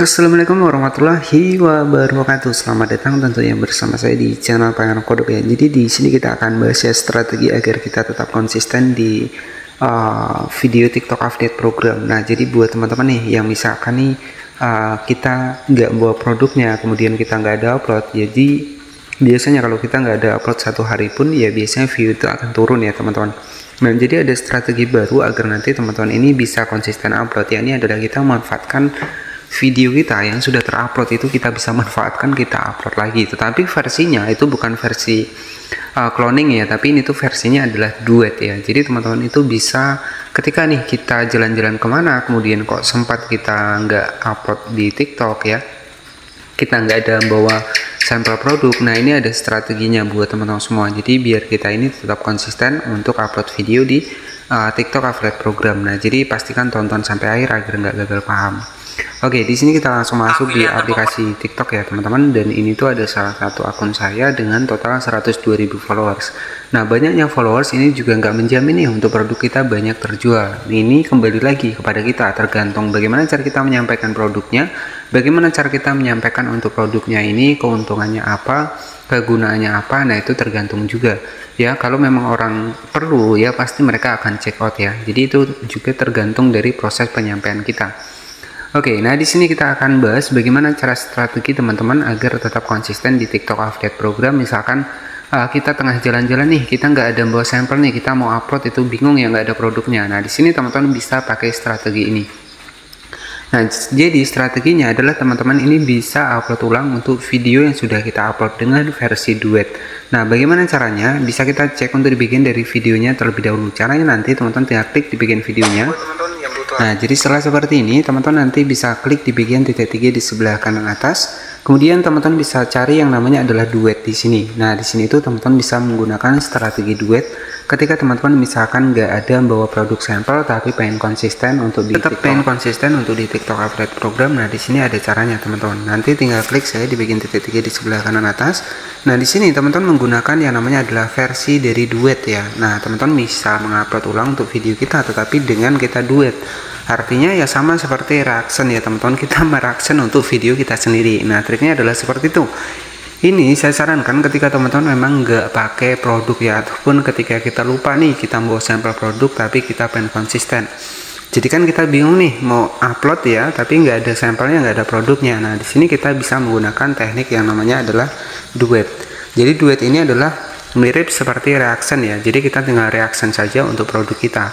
Assalamualaikum warahmatullahi wabarakatuh. Selamat datang tentunya bersama saya di channel Pangeran Kodok ya. Jadi di sini kita akan bahas ya strategi agar kita tetap konsisten di video TikTok update program. Nah, jadi buat teman-teman nih yang misalkan nih kita nggak bawa produknya, kemudian kita nggak ada upload. Jadi biasanya kalau kita nggak ada upload satu hari pun ya biasanya view itu akan turun ya teman-teman. Nah, jadi ada strategi baru agar nanti teman-teman ini bisa konsisten upload ya. Ini adalah kita memanfaatkan video kita yang sudah terupload itu kita bisa manfaatkan, kita upload lagi, tetapi versinya itu bukan versi cloning ya, tapi ini tuh versinya adalah duet ya. Jadi teman-teman itu bisa ketika nih kita jalan-jalan kemana, kemudian kok sempat kita nggak upload di TikTok ya, kita nggak ada bawa sampel produk. Nah, ini ada strateginya buat teman-teman semua, jadi biar kita ini tetap konsisten untuk upload video di TikTok affiliate program. Nah, jadi pastikan tonton sampai akhir agar nggak gagal paham. Oke, di sini kita langsung masuk di aplikasi TikTok ya teman-teman, dan ini tuh ada salah satu akun saya dengan total 102.000 followers. Nah, banyaknya followers ini juga nggak menjamin nih untuk produk kita banyak terjual. Ini kembali lagi kepada kita, tergantung bagaimana cara kita menyampaikan produknya, bagaimana cara kita menyampaikan untuk produknya ini, keuntungannya apa, kegunaannya apa. Nah, itu tergantung juga ya. Kalau memang orang perlu ya pasti mereka akan check out ya. Jadi itu juga tergantung dari proses penyampaian kita. Oke, nah di sini kita akan bahas bagaimana cara strategi teman-teman agar tetap konsisten di TikTok update program. Misalkan kita tengah jalan-jalan nih, kita nggak ada bawa sampel nih, kita mau upload itu bingung ya, nggak ada produknya. Nah, di sini teman-teman bisa pakai strategi ini. Nah, jadi strateginya adalah teman-teman ini bisa upload ulang untuk video yang sudah kita upload dengan versi duet. Nah, bagaimana caranya? Bisa kita cek untuk di bagian dari videonya terlebih dahulu. Caranya nanti teman-teman tinggal klik di bagian videonya. Nah, jadi setelah seperti ini, teman-teman nanti bisa klik di bagian titik 3 di sebelah kanan atas. Kemudian teman-teman bisa cari yang namanya adalah duet di sini. Nah, di sini itu teman-teman bisa menggunakan strategi duet ketika teman-teman misalkan nggak ada bawa produk sampel tapi pengen konsisten untuk di TikTok update program. Nah, di sini ada caranya teman-teman. Nanti tinggal klik saya di bagian titik 3 di sebelah kanan atas. Nah, di sini teman-teman menggunakan yang namanya adalah versi dari duet ya. Nah, teman-teman bisa mengupload ulang untuk video kita tetapi dengan kita duet. Artinya ya sama seperti reaction ya teman-teman, kita mereaction untuk video kita sendiri. Nah, triknya adalah seperti itu. Ini saya sarankan ketika teman-teman memang nggak pakai produk ya, ataupun ketika kita lupa nih kita mau sampel produk tapi kita pengen konsisten. Jadi kan kita bingung nih mau upload ya, tapi nggak ada sampelnya, nggak ada produknya. Nah, di sini kita bisa menggunakan teknik yang namanya adalah duet. Jadi duet ini adalah mirip seperti reaction ya. Jadi kita tinggal reaction saja untuk produk kita.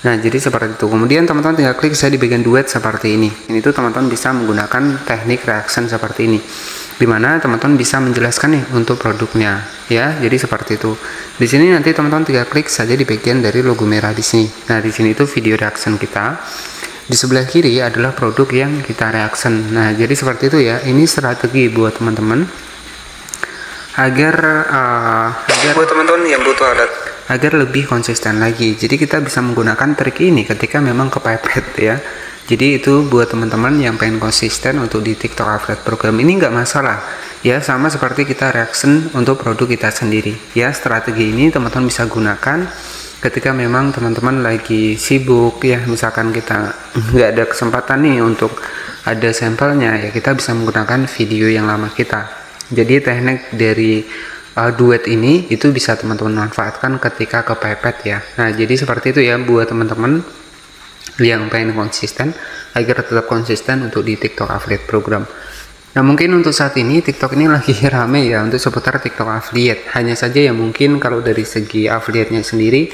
Nah, jadi seperti itu. Kemudian teman-teman tinggal klik saya di bagian duet seperti ini. Ini tuh teman-teman bisa menggunakan teknik reaction seperti ini, dimana teman-teman bisa menjelaskan nih untuk produknya ya. Jadi seperti itu. Di sini nanti teman-teman tinggal klik saja di bagian dari logo merah di sini. Nah, di sini itu video reaction kita. Di sebelah kiri adalah produk yang kita reaction. Nah, jadi seperti itu ya. Ini strategi buat teman-teman agar buat teman-teman yang butuh alat agar lebih konsisten lagi. Jadi kita bisa menggunakan trik ini ketika memang kepepet ya. Jadi itu buat teman-teman yang pengen konsisten untuk di TikTok affiliate program ini nggak masalah ya, sama seperti kita reaction untuk produk kita sendiri ya. Strategi ini teman-teman bisa gunakan ketika memang teman-teman lagi sibuk ya, misalkan kita nggak ada kesempatan nih untuk ada sampelnya ya, kita bisa menggunakan video yang lama kita. Jadi teknik dari duet ini itu bisa teman-teman manfaatkan ketika kepepet ya. Nah, jadi seperti itu ya buat teman-teman yang pengen konsisten agar tetap konsisten untuk di TikTok affiliate program. Nah, mungkin untuk saat ini TikTok ini lagi rame ya untuk seputar TikTok affiliate. Hanya saja ya mungkin kalau dari segi affiliate-nya sendiri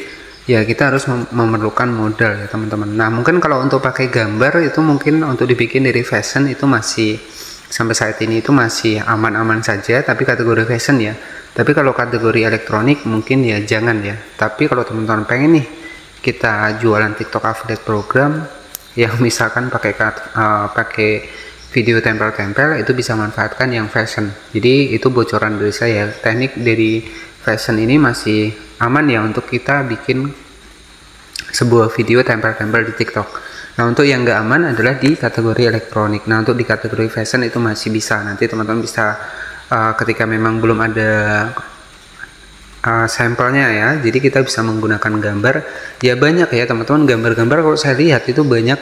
ya kita harus memerlukan modal ya teman-teman. Nah, mungkin kalau untuk pakai gambar itu mungkin untuk dibikin dari fashion itu masih sampai saat ini itu masih aman-aman saja, tapi kategori fashion ya. Tapi kalau kategori elektronik mungkin ya jangan ya. Tapi kalau teman-teman pengen nih kita jualan TikTok affiliate program yang misalkan pakai video tempel-tempel, itu bisa manfaatkan yang fashion. Jadi itu bocoran dari saya. Teknik dari fashion ini masih aman ya untuk kita bikin sebuah video tempel-tempel di TikTok. Nah, untuk yang nggak aman adalah di kategori elektronik. Nah, untuk di kategori fashion itu masih bisa. Nanti teman-teman bisa ketika memang belum ada sampelnya ya, jadi kita bisa menggunakan gambar ya. Banyak ya teman-teman gambar-gambar, kalau saya lihat itu banyak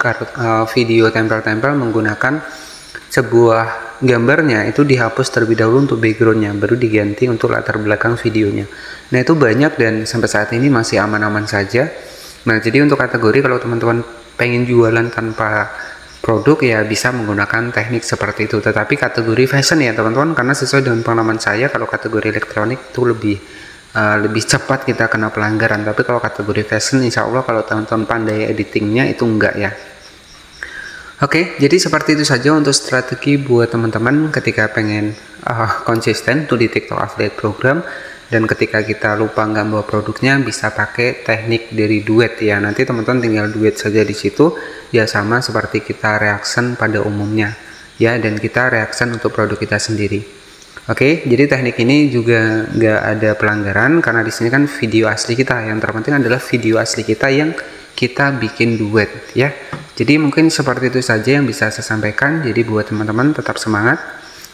video tempel-tempel menggunakan sebuah gambarnya itu dihapus terlebih dahulu untuk backgroundnya, baru diganti untuk latar belakang videonya. Nah itu banyak dan sampai saat ini masih aman-aman saja. Nah jadi untuk kategori kalau teman-teman pengen jualan tanpa produk ya bisa menggunakan teknik seperti itu. Tetapi kategori fashion ya teman-teman, karena sesuai dengan pengalaman saya kalau kategori elektronik itu lebih cepat kita kena pelanggaran. Tapi kalau kategori fashion insya Allah kalau teman-teman pandai editingnya itu enggak ya. Oke, jadi seperti itu saja untuk strategi buat teman-teman ketika pengen konsisten tuh di TikTok Affiliate Program. Dan ketika kita lupa nggak bawa produknya, bisa pakai teknik dari duet ya. Nanti teman-teman tinggal duet saja di situ ya, sama seperti kita reaction pada umumnya ya, dan kita reaction untuk produk kita sendiri. Oke, jadi teknik ini juga nggak ada pelanggaran karena di sini kan video asli kita. Yang terpenting adalah video asli kita yang kita bikin duet ya. Jadi mungkin seperti itu saja yang bisa saya sampaikan. Jadi buat teman-teman tetap semangat,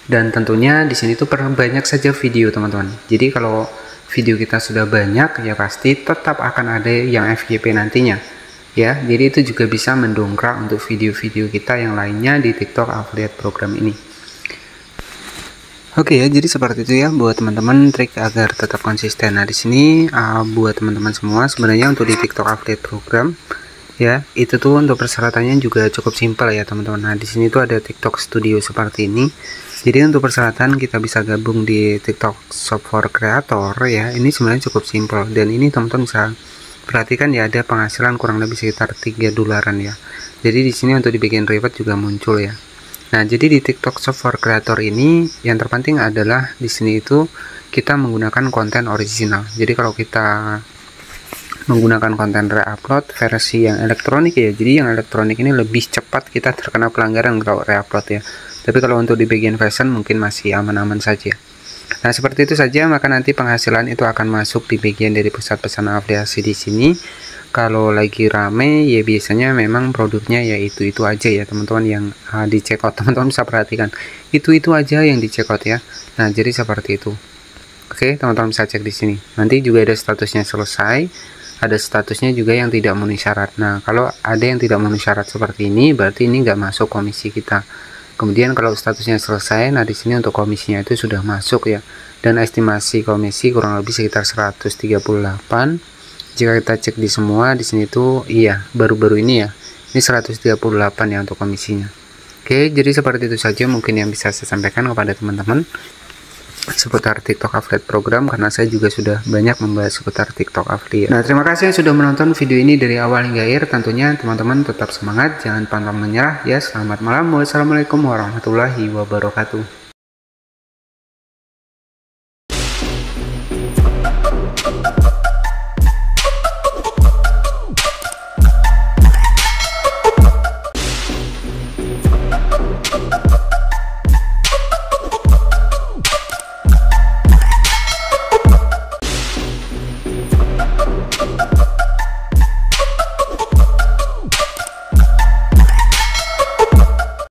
dan tentunya di sini tuh perbanyak saja video teman-teman. Jadi kalau video kita sudah banyak ya pasti tetap akan ada yang FYP nantinya ya. Jadi itu juga bisa mendongkrak untuk video-video kita yang lainnya di TikTok Affiliate Program ini. Oke ya, jadi seperti itu ya buat teman-teman trik agar tetap konsisten. Nah di sini buat teman-teman semua sebenarnya untuk di TikTok Affiliate Program ya, itu tuh untuk persyaratannya juga cukup simpel ya teman-teman. Nah di sini tuh ada TikTok Studio seperti ini. Jadi untuk persyaratan kita bisa gabung di TikTok Shop for Creator ya. Ini sebenarnya cukup simpel, dan ini teman-teman bisa perhatikan ya, ada penghasilan kurang lebih sekitar $3 ya. Jadi di sini untuk di bagian reward juga muncul ya. Nah jadi di TikTok Shop for Creator ini yang terpenting adalah di sini itu kita menggunakan konten original. Jadi kalau kita menggunakan konten reupload versi yang elektronik ya, jadi yang elektronik ini lebih cepat kita terkena pelanggaran kalau reupload ya. Tapi kalau untuk di bagian fashion mungkin masih aman-aman saja. Nah seperti itu saja, maka nanti penghasilan itu akan masuk di bagian dari pusat pesanan afiliasi di sini. Kalau lagi rame ya biasanya memang produknya ya itu aja ya teman-teman yang di check out. Teman-teman bisa perhatikan itu aja yang di check out ya. Nah jadi seperti itu. Oke, teman-teman bisa cek di sini. Nanti juga ada statusnya selesai, ada statusnya juga yang tidak memenuhi syarat. Nah kalau ada yang tidak memenuhi syarat seperti ini berarti ini nggak masuk komisi kita. Kemudian kalau statusnya selesai, nah di sini untuk komisinya itu sudah masuk ya, dan estimasi komisi kurang lebih sekitar 138. Jika kita cek di semua di sini tuh iya baru-baru ini ya, ini 138 ya untuk komisinya. Oke, jadi seperti itu saja mungkin yang bisa saya sampaikan kepada teman-teman seputar TikTok Affiliate Program, karena saya juga sudah banyak membahas seputar TikTok Affiliate. Nah terima kasih yang sudah menonton video ini dari awal hingga akhir. Tentunya teman-teman tetap semangat, jangan pantang menyerah ya. Selamat malam, wassalamualaikum warahmatullahi wabarakatuh.